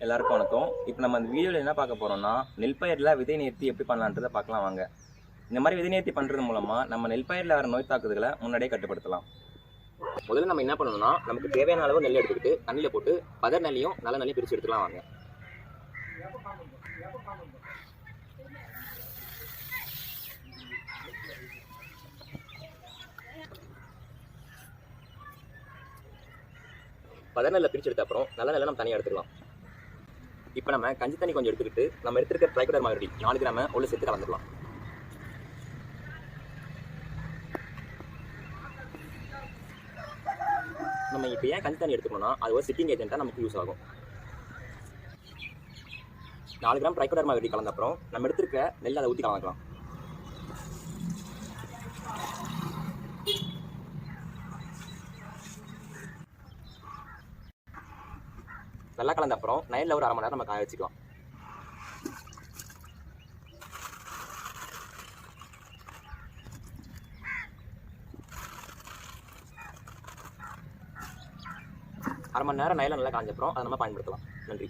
எல்லாருக்கும் வணக்கம். இப்போ நம்ம அந்த வீடியோவில் என்ன பார்க்க போகிறோம்னா, நெல் பயிரில் விதை நேர்த்தி எப்படி பண்ணலான்றதை பார்க்கலாம் வாங்க. இந்த மாதிரி விதை நேர்த்தி பண்ணுறது மூலமாக நம்ம நெல் பயிரில் வர நோய் தாக்குதலை முன்னாடியே கட்டுப்படுத்தலாம். முதல்ல நம்ம என்ன பண்ணணும்னா, நமக்கு தேவையான அளவு நெல் எடுத்துக்கிட்டு தண்ணியில் போட்டு பதர் நெல்லையும் நல்ல நெல்லையும் பிரித்து எடுத்துக்கலாம் வாங்க. பதர் நெல்லை பிரித்து எடுத்த அப்புறம் நல்ல நெல்லை நம்ம தனியாக எடுத்துக்கலாம். இப்போ நம்ம கஞ்சி தண்ணி கொஞ்சம் எடுத்துக்கிட்டு நம்ம எடுத்துருக்க ட்ரைகோடர்மா விரிடி 4 கிராம் உள்ள சேர்த்து கலந்துக்கலாம். நம்ம இப்போ ஏன் கஞ்சி தண்ணி எடுத்துக்கணும்னா அது ஒரு சிட்டிங் ஏஜென்ட்டாக நமக்கு யூஸ் ஆகும். 4 கிராம் ட்ரைகோடர்மா விரிடி கலந்த அப்புறம் நம்ம எடுத்துருக்க நெல் அதை ஊற்றி கலந்துக்கலாம். நல்லா கலந்த அப்புறம் நைலில் ஒரு 1/2 மணி நேரம் நம்ம காய வச்சுக்கலாம். அரை மணி நேரம் நைலில் நல்லா காஞ்ச அப்புறம் அதை நம்ம பயன்படுத்தலாம். நன்றி.